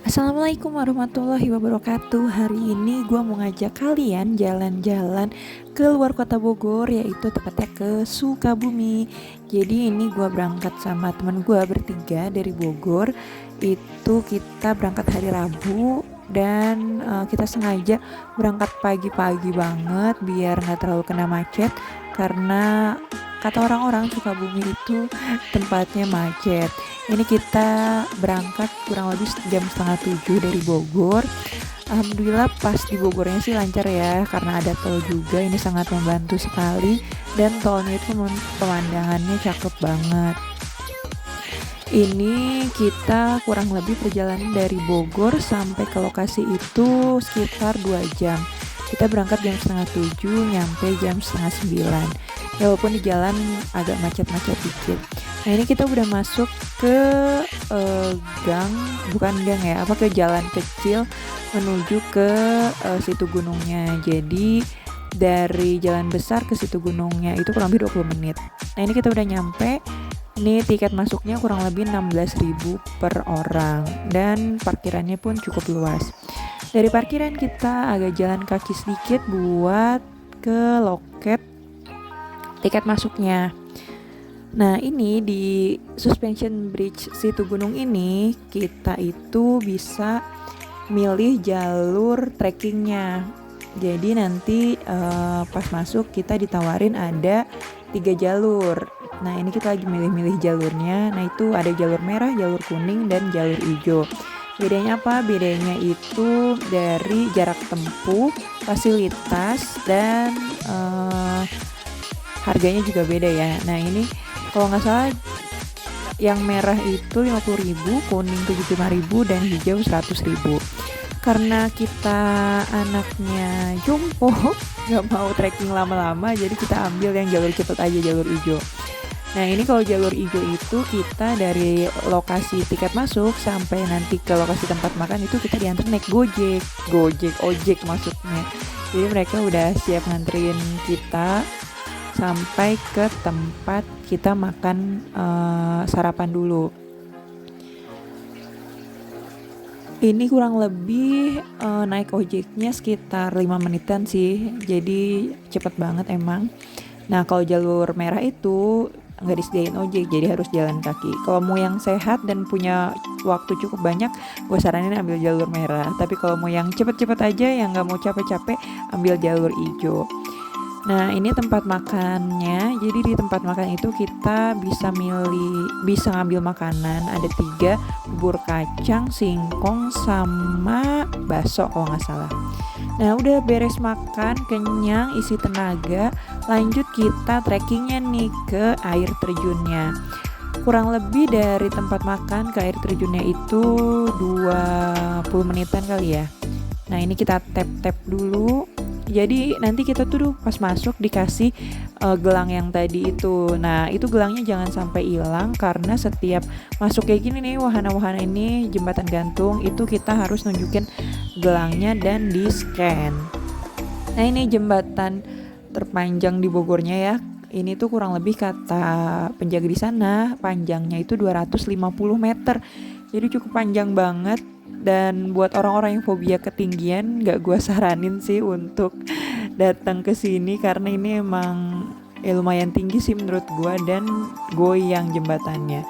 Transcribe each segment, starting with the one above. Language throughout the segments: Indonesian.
Assalamualaikum warahmatullahi wabarakatuh. Hari ini gue mau ngajak kalian jalan-jalan ke luar kota Bogor, yaitu tepatnya ke Sukabumi. Jadi ini gue berangkat sama teman gue bertiga dari Bogor. Itu kita berangkat hari Rabu dan kita sengaja berangkat pagi-pagi banget biar nggak terlalu kena macet, karena kata orang-orang Sukabumi itu tempatnya macet. Ini kita berangkat kurang lebih jam setengah 7 dari Bogor. Alhamdulillah pas di Bogornya sih lancar ya, karena ada tol juga. Ini sangat membantu sekali, dan tolnya itu pemandangannya cakep banget. Ini kita kurang lebih perjalanan dari Bogor sampai ke lokasi itu sekitar 2 jam. Kita berangkat jam setengah 7, nyampe jam setengah 9. Ya walaupun di jalan agak macet-macet dikit. Nah ini kita udah masuk ke gang, bukan gang ya, ke jalan kecil menuju ke situ gunungnya. Jadi dari jalan besar ke situ gunungnya itu kurang lebih 20 menit. Nah ini kita udah nyampe. Ini tiket masuknya kurang lebih 16.000 per orang, dan parkirannya pun cukup luas. Dari parkiran kita agak jalan kaki sedikit buat ke loket tiket masuknya. Nah ini di Suspension Bridge situ gunung ini kita itu bisa milih jalur trekkingnya. Jadi nanti pas masuk kita ditawarin ada 3 jalur. Nah ini kita lagi milih-milih jalurnya. Nah itu ada jalur merah, jalur kuning, dan jalur hijau. Bedanya apa? Bedanya itu dari jarak tempuh, fasilitas, dan harganya juga beda ya. Nah ini kalau nggak salah yang merah itu 50.000, kuning 75.000, dan hijau 100.000. Karena kita anaknya jompo nggak mau trekking lama-lama, jadi kita ambil yang jalur cepet aja, jalur hijau. Nah ini kalau jalur hijau itu kita dari lokasi tiket masuk sampai nanti ke lokasi tempat makan itu kita diantar naik ojek maksudnya. Jadi mereka udah siap nganterin kita sampai ke tempat kita makan sarapan dulu. Ini kurang lebih naik ojeknya sekitar 5 menitan sih, jadi cepet banget emang. Nah kalau jalur merah itu nggak disediain ojek, jadi harus jalan kaki. Kalau mau yang sehat dan punya waktu cukup banyak, gue saranin ambil jalur merah. Tapi kalau mau yang cepet-cepet aja, yang nggak mau capek-capek, ambil jalur hijau. Nah ini tempat makannya. Jadi di tempat makan itu kita bisa ngambil makanan. Ada 3, bubur kacang, singkong, sama bakso kalau nggak salah. Nah udah beres makan, kenyang, isi tenaga, lanjut kita trekkingnya nih ke air terjunnya. Kurang lebih dari tempat makan ke air terjunnya itu 20 menitan kali ya. Nah ini kita tap-tap dulu. Jadi nanti kita tuh pas masuk dikasih gelang yang tadi itu. Nah itu gelangnya jangan sampai hilang, karena setiap masuk kayak gini nih, wahana-wahana ini, jembatan gantung, itu kita harus nunjukin gelangnya dan di scan. Nah ini jembatan terpanjang di Bogornya ya. Ini tuh kurang lebih kata penjaga di sana panjangnya itu 250 meter. Jadi cukup panjang banget. Dan buat orang-orang yang fobia ketinggian, gak gue saranin sih untuk datang ke sini, karena ini emang lumayan tinggi sih menurut gue, dan goyang jembatannya.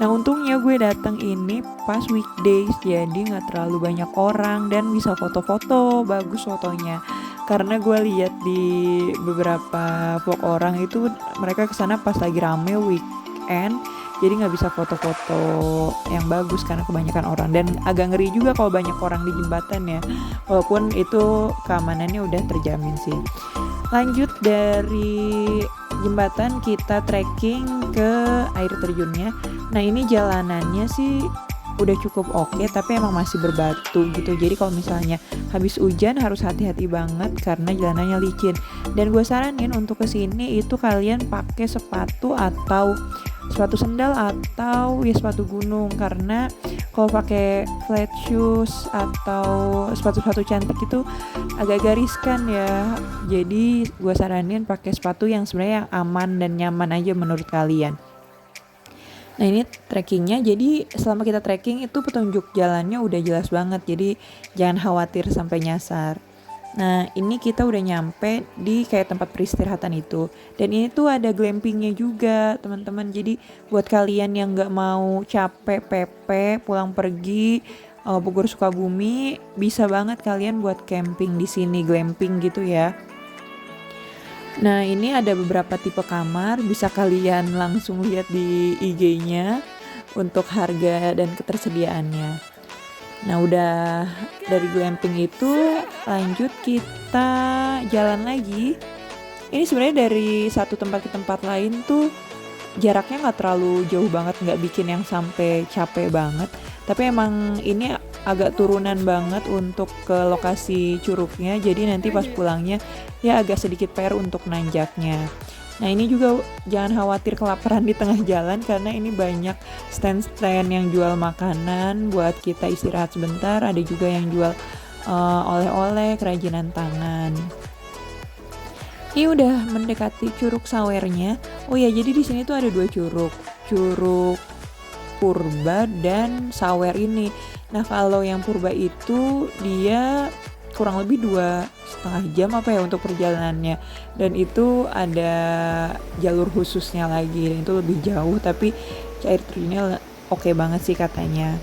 Nah untungnya gue datang ini pas weekdays, jadi nggak terlalu banyak orang dan bisa foto-foto, bagus fotonya. Karena gue lihat di beberapa vlog orang itu mereka kesana pas lagi rame weekend, jadi nggak bisa foto-foto yang bagus karena kebanyakan orang, dan agak ngeri juga kalau banyak orang di jembatan ya, walaupun itu keamanannya udah terjamin sih. Lanjut dari jembatan kita trekking ke air terjunnya. Nah ini jalanannya sih udah cukup oke, tapi emang masih berbatu gitu. Jadi kalau misalnya habis hujan harus hati-hati banget karena jalanannya licin. Dan gue saranin untuk kesini itu kalian pakai sepatu atau sepatu sendal atau ya sepatu gunung, karena kalau pakai flat shoes atau sepatu-sepatu cantik itu agak riskan ya. Jadi gue saranin pakai sepatu yang sebenarnya yang aman dan nyaman aja menurut kalian. Nah ini trekkingnya, jadi selama kita trekking itu petunjuk jalannya udah jelas banget, jadi jangan khawatir sampai nyasar. Nah ini kita udah nyampe di kayak tempat peristirahatan itu, dan ini tuh ada glampingnya juga teman-teman. Jadi buat kalian yang nggak mau capek pepe pulang pergi Bogor Sukabumi, bisa banget kalian buat camping di sini, glamping gitu ya. Nah, ini ada beberapa tipe kamar, bisa kalian langsung lihat di IG-nya untuk harga dan ketersediaannya. Nah, udah dari glamping itu lanjut kita jalan lagi. Ini sebenarnya dari satu tempat ke tempat lain tuh jaraknya nggak terlalu jauh banget, nggak bikin yang sampai capek banget. Tapi emang ini agak turunan banget untuk ke lokasi curugnya, jadi nanti pas pulangnya ya agak sedikit PR untuk nanjaknya. Nah ini juga jangan khawatir kelaparan di tengah jalan, karena ini banyak stand-stand yang jual makanan buat kita istirahat sebentar. Ada juga yang jual oleh-oleh, kerajinan tangan. Ini udah mendekati Curug Sawernya. Oh ya, jadi di sini tuh ada 2 curug. Curug Purba dan Sawer ini. Nah, kalau yang Purba itu dia kurang lebih 2,5 jam apa ya untuk perjalanannya. Dan itu ada jalur khususnya lagi, dan itu lebih jauh, tapi air terjunnya oke banget sih katanya.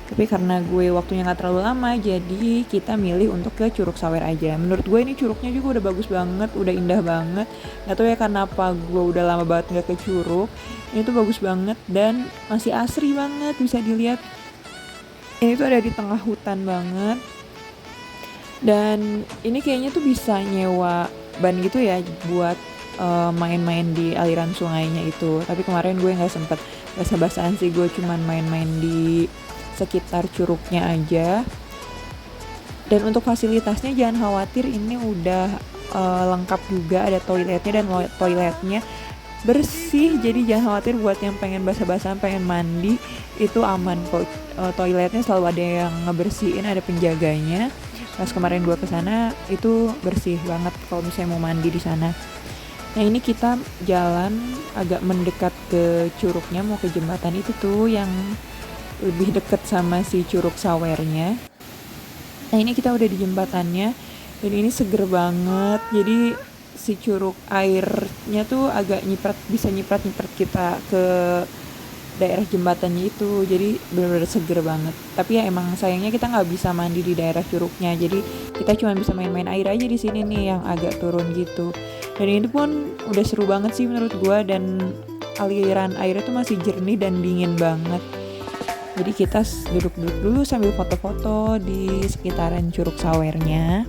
Tapi karena gue waktunya gak terlalu lama, jadi kita milih untuk ke Curug Sawer aja. Menurut gue ini curugnya juga udah bagus banget, udah indah banget. Gak tau ya kenapa gue udah lama banget gak ke curug. Ini tuh bagus banget dan masih asri banget, bisa dilihat. Ini tuh ada di tengah hutan banget. Dan ini kayaknya tuh bisa nyewa ban gitu ya buat main-main di aliran sungainya itu. Tapi kemarin gue gak sempet basah-basahan sih, gue cuman main-main di sekitar curugnya aja. Dan untuk fasilitasnya jangan khawatir, ini udah lengkap juga, ada toiletnya, dan toiletnya bersih, jadi jangan khawatir buat yang pengen basah-basahan, pengen mandi, itu aman kok. Toiletnya selalu ada yang ngebersihin, ada penjaganya. Pas kemarin gue kesana itu bersih banget kalau misalnya mau mandi di sana. Nah ini kita jalan agak mendekat ke curugnya, mau ke jembatan itu tuh yang lebih deket sama si Curug Sawernya. Nah ini kita udah di jembatannya, dan ini seger banget. Jadi si curug airnya tuh agak bisa nyiprat kita ke daerah jembatannya itu. Jadi benar-benar seger banget. Tapi ya emang sayangnya kita nggak bisa mandi di daerah curugnya. Jadi kita cuma bisa main-main air aja di sini nih yang agak turun gitu. Dan ini pun udah seru banget sih menurut gua, dan aliran airnya tuh masih jernih dan dingin banget. Jadi kita duduk-duduk dulu sambil foto-foto di sekitaran Curug Sawernya.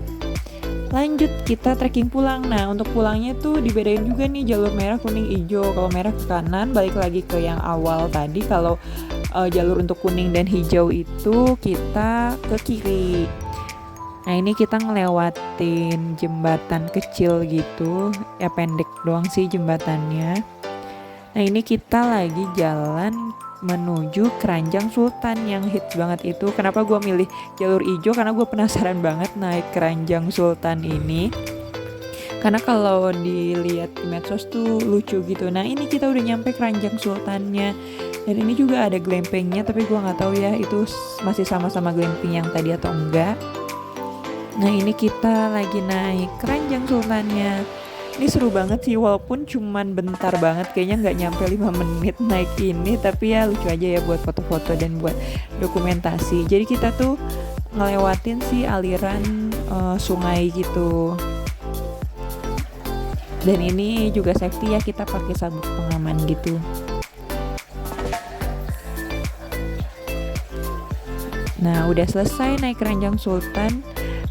Lanjut kita trekking pulang. Nah untuk pulangnya tuh dibedain juga nih, jalur merah, kuning, hijau. Kalau merah ke kanan, balik lagi ke yang awal tadi. Kalau jalur untuk kuning dan hijau itu kita ke kiri. Nah ini kita ngelewatin jembatan kecil gitu, ya pendek doang sih jembatannya. Nah ini kita lagi jalan menuju Keranjang Sultan yang hits banget itu. Kenapa gue milih jalur hijau? Karena gue penasaran banget naik Keranjang Sultan ini. Karena kalau dilihat di medsos tuh lucu gitu. Nah ini kita udah nyampe Keranjang Sultannya. Dan ini juga ada glampingnya, tapi gue nggak tahu ya itu masih sama-sama glamping yang tadi atau enggak. Nah ini kita lagi naik Keranjang Sultannya. Ini seru banget sih, walaupun cuman bentar banget, kayaknya nggak nyampe 5 menit naik ini, tapi ya lucu aja ya buat foto-foto dan buat dokumentasi. Jadi kita tuh ngelewatin si aliran sungai gitu. Dan ini juga safety ya, kita pakai sabuk pengaman gitu. Nah udah selesai naik Keranjang Sultan.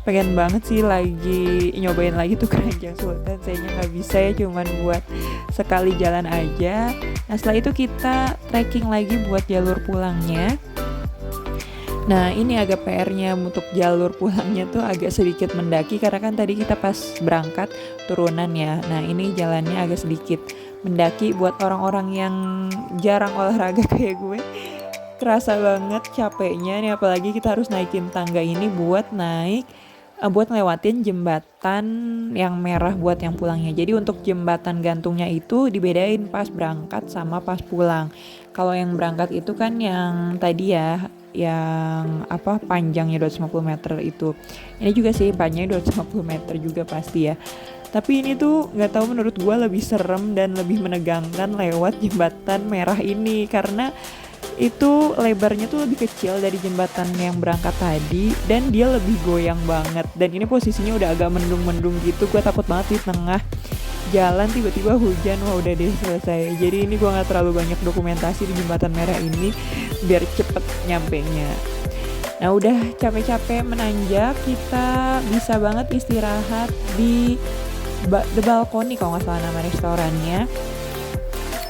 Pengen banget sih lagi nyobain lagi tuh Keranjang Sultan, sayangnya nggak bisa ya, cuman buat sekali jalan aja. Nah setelah itu kita trekking lagi buat jalur pulangnya. Nah ini agak PR-nya untuk jalur pulangnya tuh agak sedikit mendaki, karena kan tadi kita pas berangkat turunan ya. Nah ini jalannya agak sedikit mendaki buat orang-orang yang jarang olahraga kayak gue. Kerasa banget capeknya nih, apalagi kita harus naikin tangga ini buat buat ngelewatin jembatan yang merah buat yang pulangnya. Jadi untuk jembatan gantungnya itu dibedain pas berangkat sama pas pulang. Kalau yang berangkat itu kan yang tadi ya, yang apa panjangnya 250 meter itu. Ini juga sih panjangnya 250 meter juga pasti ya. Tapi ini tuh nggak tahu menurut gue lebih serem dan lebih menegangkan lewat jembatan merah ini karena itu lebarnya tuh lebih kecil dari jembatan yang berangkat tadi dan dia lebih goyang banget dan ini posisinya udah agak mendung-mendung gitu. Gue takut banget di tengah jalan tiba-tiba hujan, wah udah deh selesai. Jadi ini gue nggak terlalu banyak dokumentasi di jembatan merah ini biar cepet nyampenya. Nah udah capek-capek menanjak, kita bisa banget istirahat di The Balcony kalau nggak salah nama restorannya.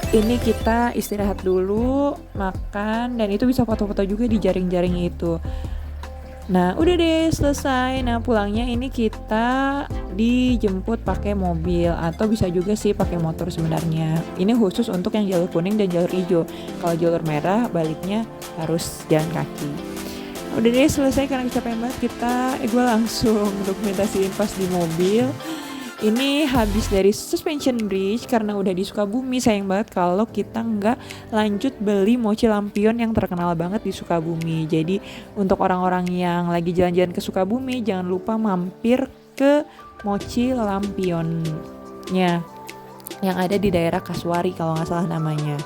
Ini kita istirahat dulu, makan, dan itu bisa foto-foto juga di jaring-jaring itu. Nah udah deh selesai. Nah pulangnya ini kita dijemput pakai mobil atau bisa juga sih pakai motor sebenarnya. Ini khusus untuk yang jalur kuning dan jalur hijau. Kalau jalur merah baliknya harus jalan kaki. Udah deh selesai karena kecapean banget gue langsung dokumentasiin pas di mobil. Ini habis dari suspension bridge karena udah di Sukabumi. Sayang banget kalau kita nggak lanjut beli mochi lampion yang terkenal banget di Sukabumi. Jadi untuk orang-orang yang lagi jalan-jalan ke Sukabumi jangan lupa mampir ke mochi lampionnya yang ada di daerah Kasuari kalau nggak salah namanya.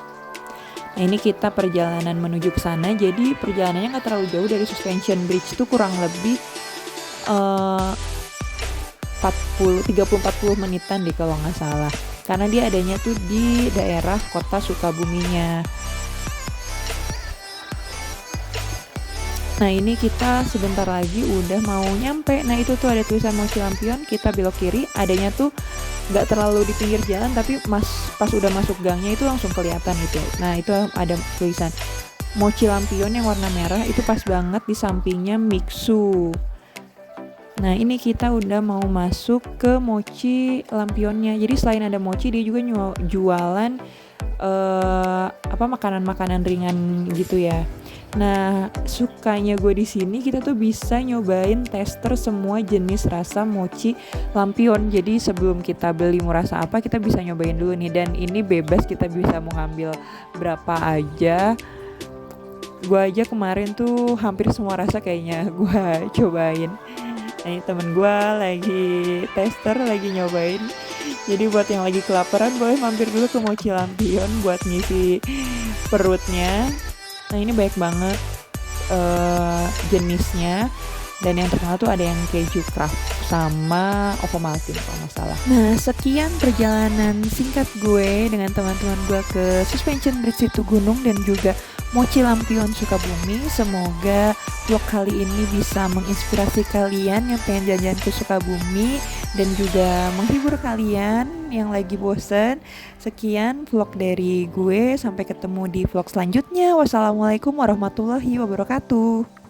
Nah ini kita perjalanan menuju ke sana. Jadi perjalanannya nggak terlalu jauh dari suspension bridge itu kurang lebih 30-40 menitan deh kalau nggak salah. Karena dia adanya tuh di daerah kota Sukabuminya. Nah ini kita sebentar lagi udah mau nyampe. Nah itu tuh ada tulisan Mochi Lampion, kita belok kiri. Adanya tuh nggak terlalu di pinggir jalan tapi pas udah masuk gangnya itu langsung kelihatan itu. Nah itu ada tulisan Mochi Lampion yang warna merah, itu pas banget di sampingnya Mixu. Nah ini kita udah mau masuk ke mochi lampionnya. Jadi selain ada mochi dia juga jualan makanan-makanan ringan gitu ya. Nah sukanya gue di sini kita tuh bisa nyobain tester semua jenis rasa mochi lampion. Jadi sebelum kita beli mau rasa apa kita bisa nyobain dulu nih. Dan ini bebas, kita bisa mau ngambil berapa aja. Gue aja kemarin tuh hampir semua rasa kayaknya gue cobain. Nah ini temen gue lagi tester, lagi nyobain. Jadi buat yang lagi kelaparan boleh mampir dulu ke Mochi Lampion buat ngisi perutnya. Nah ini banyak banget jenisnya. Dan yang terkenal tuh ada yang keju craft sama Ovomaltine kalau nggak salah. Nah sekian perjalanan singkat gue dengan teman-teman gue ke Suspension Bridge Situgunung dan juga Mochi Lampion Sukabumi. Semoga vlog kali ini bisa menginspirasi kalian yang pengen jalan-jalan ke Sukabumi dan juga menghibur kalian yang lagi bosen. Sekian vlog dari gue, sampai ketemu di vlog selanjutnya. Wassalamualaikum warahmatullahi wabarakatuh.